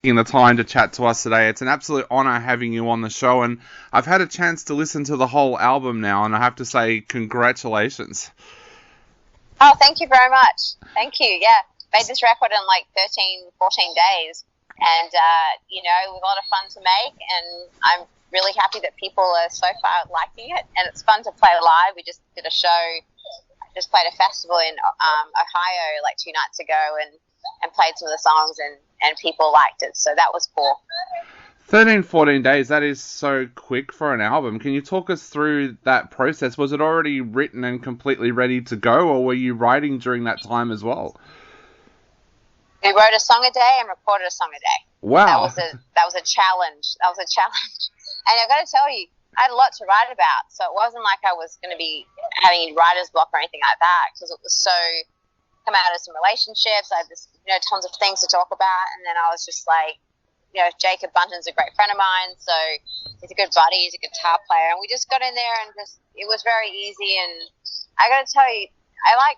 taking the time to chat to us today. It's an absolute honor having you on the show, and I've had a chance to listen to the whole album now, and I have to say congratulations. Oh, thank you very much. Thank you. Yeah, made this record in like 13, 14 days, and it was a lot of fun to make, and I'm really happy that people are so far liking it, and it's fun to play live. We just did a show, just played a festival in Ohio like 2 nights ago, and played some of the songs, and people liked it, so that was cool. 13, 14 days, that is so quick for an album. Can you talk us through that process? Was it already written and completely ready to go, or were you writing during that time as well? We wrote a song a day and recorded a song a day. Wow. That was a challenge. And I got to tell you, I had a lot to write about, so it wasn't like I was going to be having writer's block or anything like that, because it was so come out of some relationships. I had this, tons of things to talk about, and then I was just like, Jacob Bunton's a great friend of mine, so he's a good buddy, he's a guitar player, and we just got in there and it was very easy. And I got to tell you, I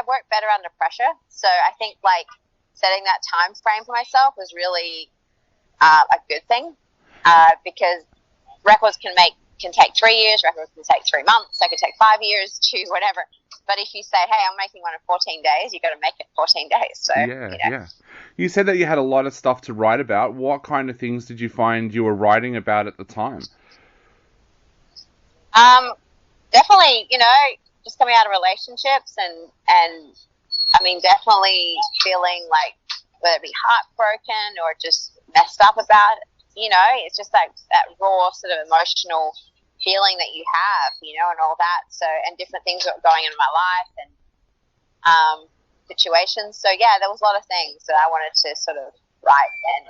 work better under pressure, so I think like setting that time frame for myself was really a good thing, because records can take 3 years, records can take 3 months, they could take 5 years to whatever. But if you say, hey, I'm making one in 14 days, you've got to make it 14 days. So, yeah. You said that you had a lot of stuff to write about. What kind of things did you find you were writing about at the time? Definitely, just coming out of relationships and I mean, definitely feeling like, whether it be heartbroken or just messed up about it, it's just that raw sort of emotional feeling that you have, and all that. So, and different things that were going on in my life and situations. So, yeah, there was a lot of things that I wanted to sort of write, and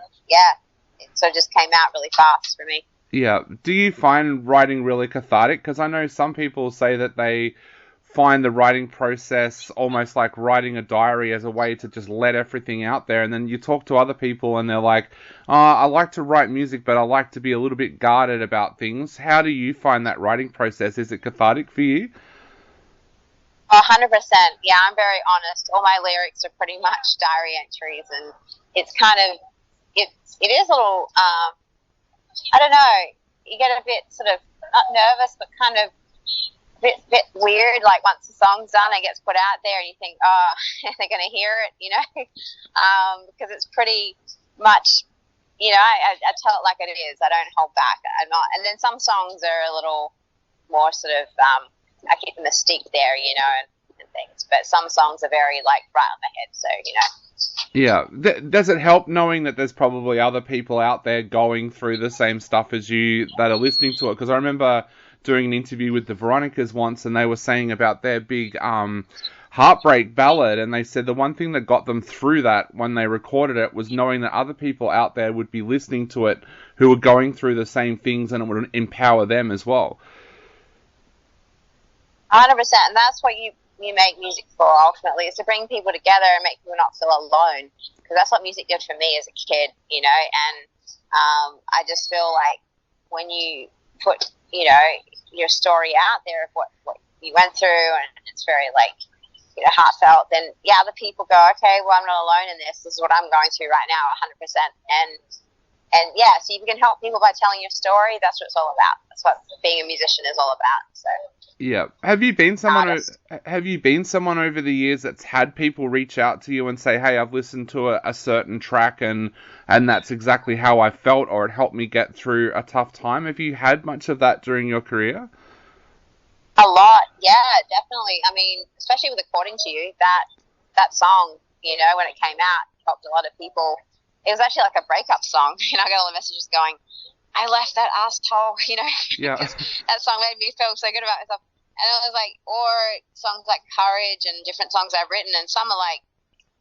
it sort of just came out really fast for me. Yeah. Do you find writing really cathartic? Because I know some people say that they find the writing process almost like writing a diary as a way to just let everything out there, and then you talk to other people and they're like, I like to write music, but I like to be a little bit guarded about things. How do you find that writing process? Is it cathartic for you? 100%. Yeah, I'm very honest. All my lyrics are pretty much diary entries, and it's kind of, it is a little, I don't know, you get a bit sort of, not nervous, but kind of bit weird, like once the song's done, it gets put out there, and you think, oh, they're going to hear it, because it's pretty much, I tell it like it is. I don't hold back. I'm not, and then some songs are a little more sort of, I keep the mystique there, and things, but some songs are very like right on the head, so, Yeah. Does it help knowing that there's probably other people out there going through the same stuff as you that are listening to it? Because I remember doing an interview with the Veronicas once, and they were saying about their big heartbreak ballad, and they said the one thing that got them through that when they recorded it was knowing that other people out there would be listening to it who were going through the same things, and it would empower them as well. 100%, and that's what you make music for, ultimately, is to bring people together and make people not feel alone, because that's what music did for me as a kid, and I just feel like when you put your story out there of what you went through, and it's very like heartfelt, then other people go, okay, well, I'm not alone in this is what I'm going through right now, 100%. And so you can help people by telling your story. That's what it's all about. That's what being a musician is all about. So yeah. Have you been someone over the years that's had people reach out to you and say, hey, I've listened to a certain track and that's exactly how I felt, or it helped me get through a tough time? Have you had much of that during your career? A lot, yeah, definitely. I mean, especially with According to You, that song, when it came out, helped a lot of people. It was actually like a breakup song. I got all the messages going, I left that asshole, Yeah. That song made me feel so good about myself. And it was like, or songs like Courage and different songs I've written, and some are like,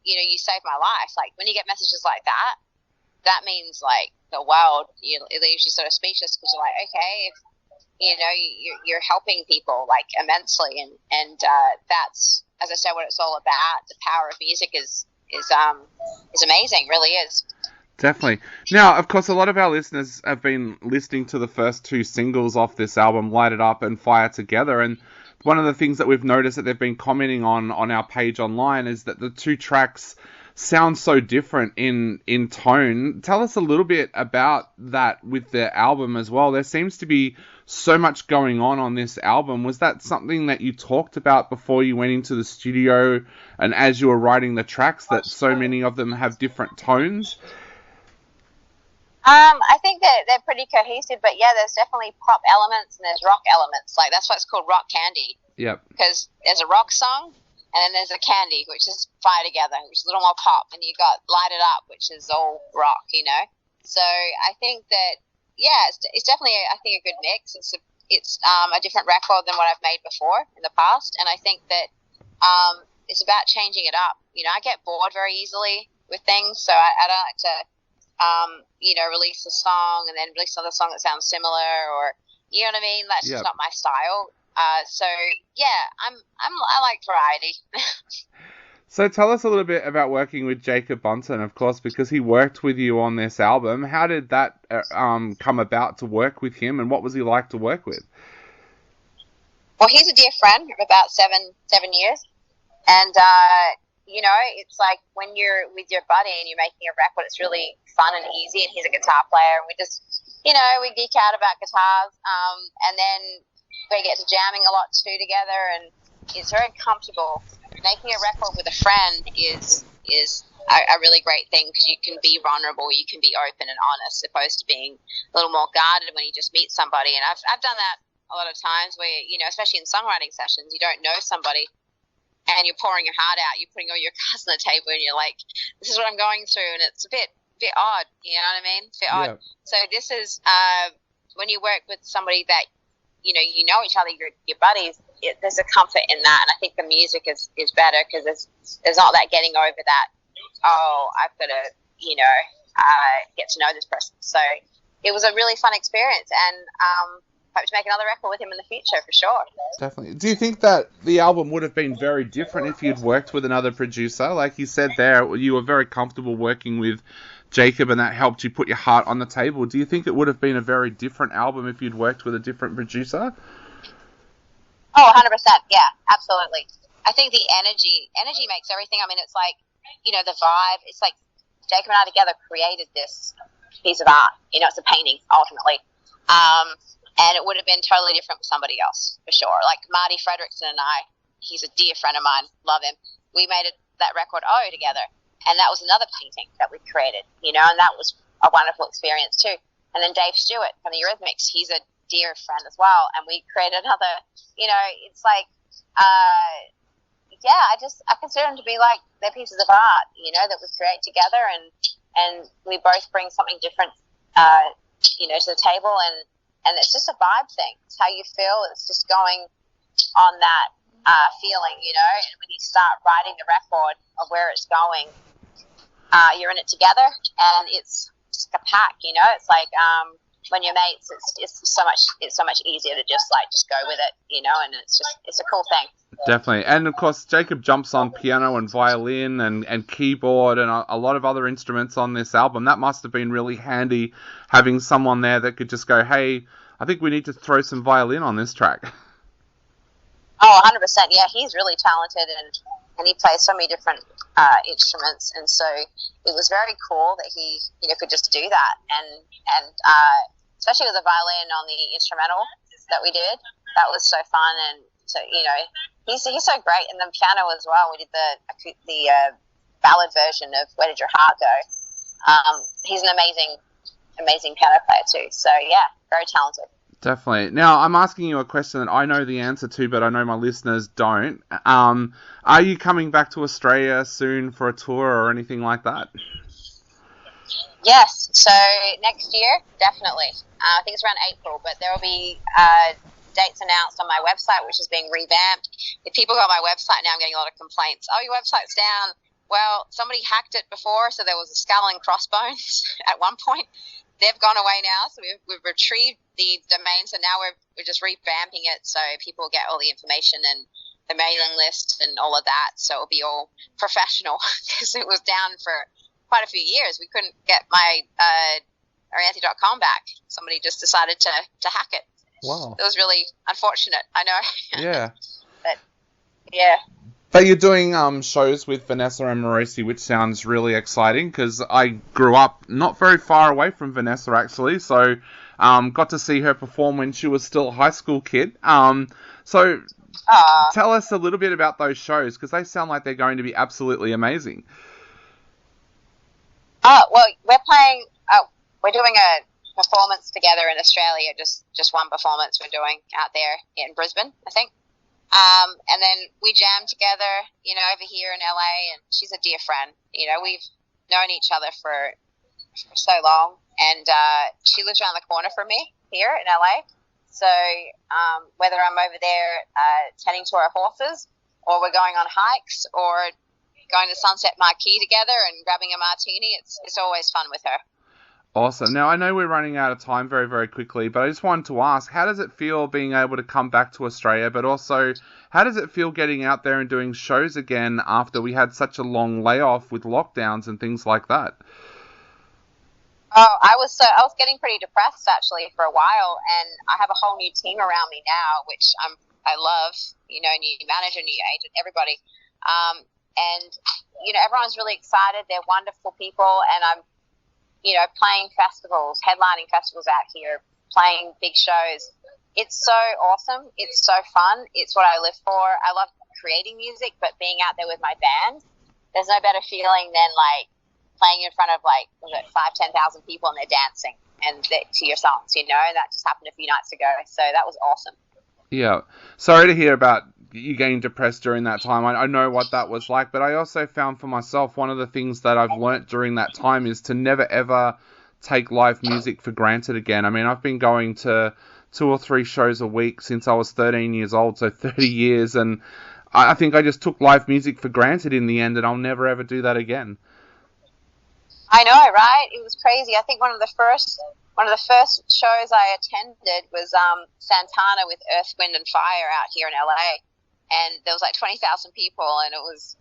you saved my life. Like, when you get messages like that, that means like the world. It leaves you sort of speechless, because you're like, okay, if, you're helping people like immensely, and that's, as I said, what it's all about. The power of music is amazing, really is. Definitely. Now, of course, a lot of our listeners have been listening to the first 2 singles off this album, Light It Up and Fire Together, and one of the things that we've noticed that they've been commenting on our page online is that the 2 tracks sounds so different in tone. Tell us a little bit about that with the album as well. There seems to be so much going on this album. Was that something that you talked about before you went into the studio and as you were writing the tracks, that so many of them have different tones? I think that they're pretty cohesive, but yeah, there's definitely pop elements and there's rock elements. Like, that's why it's called rock candy. Yep. Because there's a rock song, and then there's a candy, which is fire together, which is a little more pop, and you got Light It Up, which is all rock, you know. So I think that, yeah, it's definitely, I think, a good mix. It's a different record than what I've made before in the past, and I think that it's about changing it up. You know, I get bored very easily with things, so I don't like to you know, release a song and then release another song that sounds similar, or, you know what I mean? That's just not my style. So yeah, I like variety. So tell us a little bit about working with Jacob Bunton, of course, because he worked with you on this album. How did that come about to work with him, and what was he like to work with? Well, he's a dear friend of about seven years, and you know, it's like when you're with your buddy and you're making a record, it's really fun and easy, and he's a guitar player, and we just, you know, we geek out about guitars, and then we get to jamming a lot too together, and it's very comfortable. Making a record with a friend is a really great thing, because you can be vulnerable, you can be open and honest, opposed to being a little more guarded when you just meet somebody. And I've done that a lot of times where, you know, especially in songwriting sessions, you don't know somebody, and you're pouring your heart out, you're putting all your cards on the table, and you're like, this is what I'm going through, and it's a bit odd, you know what I mean? It's a bit odd. So this is, when you work with somebody that, you know each other, your buddies, there's a comfort in that, and I think the music is better, because there's not that getting over that, oh, I've got to, you know, get to know this person. So it was a really fun experience, and hope to make another record with him in the future, for sure. Definitely. Do you think that the album would have been very different if you'd worked with another producer? Like you said there, you were very comfortable working with Jacob, and that helped you put your heart on the table. Do you think it would have been a very different album if you'd worked with a different producer? Oh, 100%. Yeah, absolutely. I think the energy makes everything. I mean, it's like, you know, the vibe. It's like Jacob and I together created this piece of art. You know, it's a painting, ultimately. And it would have been totally different with somebody else, for sure. Like Marty Fredrickson and I, he's a dear friend of mine, love him. We made that record O together, and that was another painting that we created, you know, and that was a wonderful experience too. And then Dave Stewart from the Eurythmics, he's a dear friend as well, and we created another, you know, it's like, yeah, I consider them to be like, they're pieces of art, you know, that we create together, and we both bring something different, you know, to the table, and it's just a vibe thing. It's how you feel. It's just going on that feeling, you know. And when you start writing the record of where it's going, you're in it together, and it's like a pack, you know. It's like when you're mates, it's so much easier to just go with it, you know. And it's a cool thing. Definitely. And of course, Jacob jumps on piano and violin and keyboard and a lot of other instruments on this album. That must have been really handy, having someone there that could just go, hey, I think we need to throw some violin on this track. Oh, 100%. Yeah, he's really talented, and he plays so many different instruments, and so it was very cool that he, you know, could just do that, and especially with the violin on the instrumental that we did, that was so fun. And so, you know, he's so great. And then piano as well. We did the ballad version of Where Did Your Heart Go? He's an amazing piano player too. So yeah, very talented. Definitely. Now, I'm asking you a question that I know the answer to, but I know my listeners don't. Are you coming back to Australia soon for a tour or anything like that? Yes. So next year, definitely. I think it's around April, but there will be dates announced on my website, which is being revamped. If people go on my website now, I'm getting a lot of complaints. Oh, your website's down. Well, somebody hacked it before, so there was a skull and crossbones at one point. They've gone away now, so we've retrieved the domain, so now we're just revamping it so people get all the information and the mailing list and all of that, so it'll be all professional, because it was down for quite a few years. We couldn't get my Orianthi.com back. Somebody just decided to hack it. Wow. It was really unfortunate, I know. Yeah. But, yeah. But you're doing shows with Vanessa and Maurice, which sounds really exciting because I grew up not very far away from Vanessa actually, so got to see her perform when she was still a high school kid. So tell us a little bit about those shows because they sound like they're going to be absolutely amazing. Well, we're doing a performance together in Australia, just one performance we're doing out there in Brisbane, I think. And then we jam together, over here in LA, and she's a dear friend. We've known each other for so long, and she lives around the corner from me here in LA. So whether I'm over there tending to our horses, or we're going on hikes, or going to Sunset Marquee together and grabbing a martini, it's always fun with her. Awesome. Now, I know we're running out of time very, very quickly, but I just wanted to ask, how does it feel being able to come back to Australia, but also, how does it feel getting out there and doing shows again after we had such a long layoff with lockdowns and things like that? Oh, I was getting pretty depressed actually for a while, and I have a whole new team around me now, which I love. New manager, new agent, everybody, and everyone's really excited. They're wonderful people, and I'm playing festivals, headlining festivals out here, playing big shows. It's so awesome. It's so fun. It's what I live for. I love creating music, but being out there with my band, there's no better feeling than playing in front of 5,000-10,000 people and they're dancing to your songs, and that just happened a few nights ago. So that was awesome. Yeah. Sorry to hear about you getting depressed during that time. I know what that was like, but I also found for myself one of the things that I've learnt during that time is to never ever take live music for granted again. I mean, I've been going to 2 or 3 shows a week since I was 13 years old, so 30 years, and I think I just took live music for granted in the end, and I'll never ever do that again. I know, right? It was crazy. I think one of the first shows I attended was Santana with Earth, Wind and Fire out here in LA. And there was 20,000 people, and it was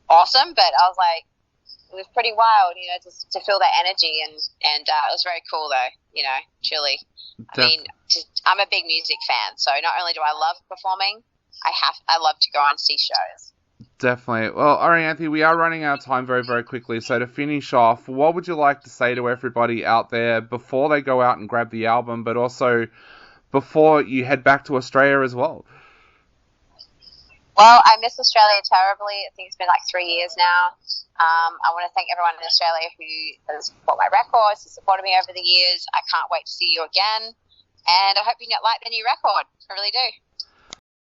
awesome. But I was it was pretty wild, to feel that energy, and it was very cool, though. Truly. I'm a big music fan, so not only do I love performing, I love to go and see shows. Definitely. Well, Orianthi, we are running out of time very, very quickly. So to finish off, what would you like to say to everybody out there before they go out and grab the album, but also before you head back to Australia as well? Well, I miss Australia terribly. I think it's been 3 years now. I want to thank everyone in Australia who has bought my records, who supported me over the years. I can't wait to see you again. And I hope you like the new record. I really do.